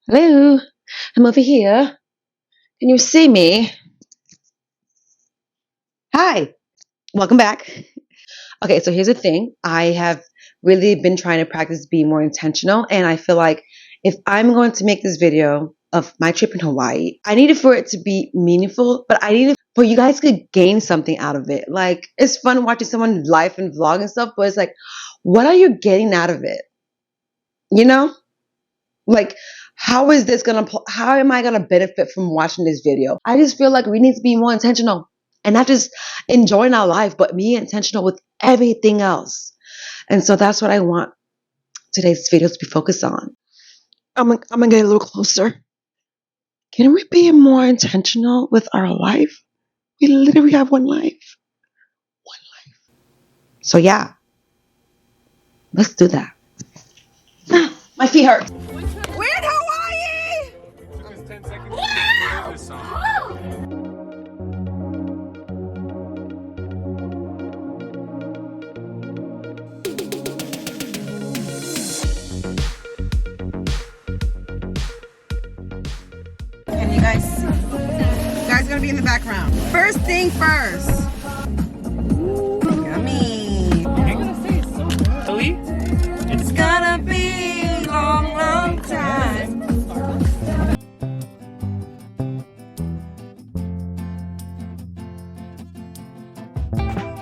Hello, I'm over here. Can you see me? Hi, welcome back. Okay, so here's the thing. I have really been trying to practice being more intentional, and I feel like if I'm going to make this video of my trip in Hawaii, I need it for it to be meaningful, but I need it for you guys to gain something out of it. Like, it's fun watching someone live and vlog and stuff, but it's like, what are you getting out of it? You know? Like, how am I gonna benefit from watching this video? I just feel like we need to be more intentional and not just enjoying our life, but be intentional with everything else. And so that's what I want today's video to be focused on. I'm gonna get a little closer. Can we be more intentional with our life? We literally have one life. One life. So yeah, let's do that. My feet hurt. We're in Hawaii! Just 10 seconds to hear this song. And you guys are gonna be in the background. First thing first. Yummy. Really? It's gonna be a long, long time.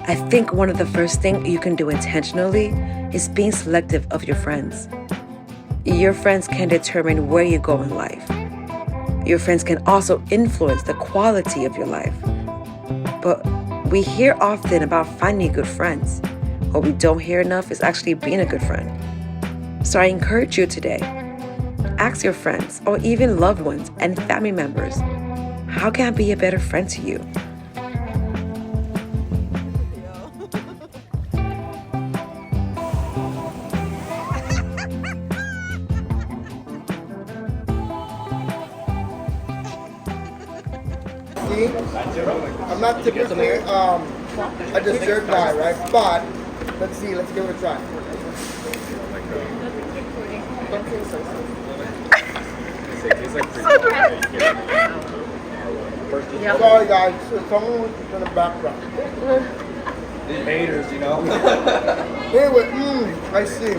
I think one of the first things you can do intentionally is being selective of your friends. Your friends can determine where you go in life. Your friends can also influence the quality of your life. But we hear often about finding good friends. What we don't hear enough is actually being a good friend. So I encourage you today, ask your friends or even loved ones and family members, how can I be a better friend to you? I'm not typically a dessert guy, right? But let's see, let's give it a try. Sorry guys, someone was in the background. These haters, you know? Anyway, I see.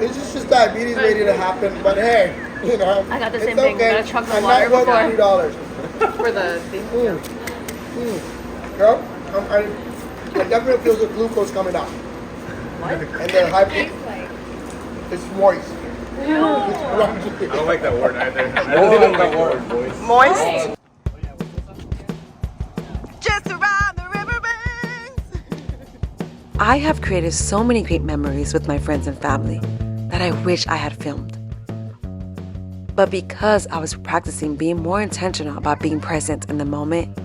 It's just diabetes waiting to happen, but hey, you know. I got the same it's thing. okay. Got a chunk of I'm water not before. $3. For the thing. Girl, I definitely feel the glucose coming out. What? And the hyper. It's moist. I don't like that word either. I don't like that word, boys. Moist. Just around the river banks. I have created so many great memories with my friends and family that I wish I had filmed. But because I was practicing being more intentional about being present in the moment,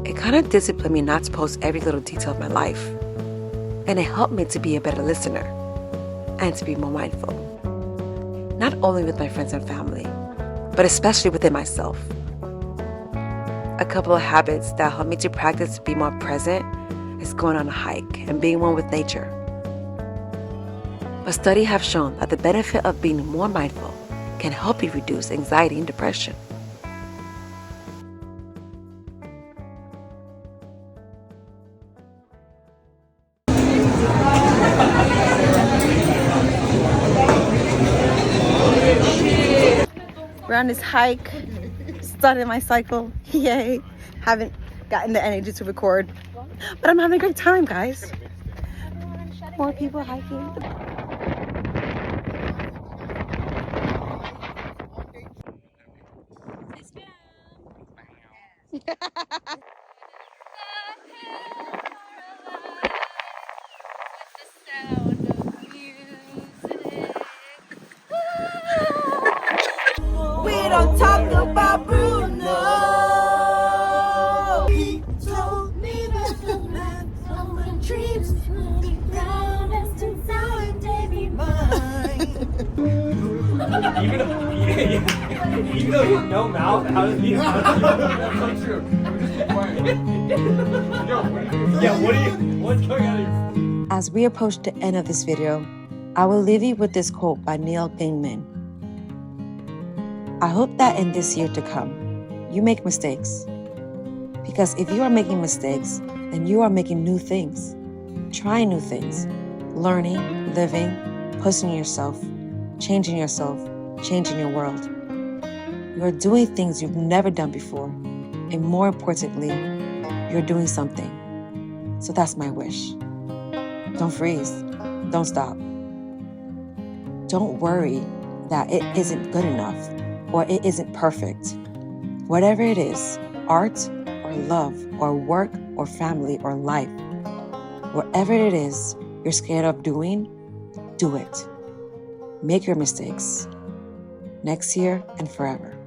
it kind of disciplined me not to post every little detail of my life. And it helped me to be a better listener and to be more mindful. Not only with my friends and family, but especially within myself. A couple of habits that help me to practice to be more present is going on a hike and being one with nature. A study have shown that the benefit of being more mindful can help you reduce anxiety and depression. We're on this hike. Started my cycle. Yay. Haven't gotten the energy to record. But I'm having a great time, guys. More people hiking. We don't talk about Bruno. He told me that the man of my dreams would be brown as to sound baby mine. Even though you have no mouth, how does he have That's not true. Just be quiet. Yeah, what's going on here? As we approach the end of this video, I will leave you with this quote by Neil Gaiman. I hope that in this year to come, you make mistakes. Because if you are making mistakes, then you are making new things, trying new things, learning, living, pushing yourself, changing your world. You are doing things you've never done before. And more importantly, you're doing something. So that's my wish. Don't freeze. Don't stop. Don't worry that it isn't good enough or it isn't perfect. Whatever it is, art or love or work or family or life, whatever it is you're scared of doing, do it. Make your mistakes. Next year and forever.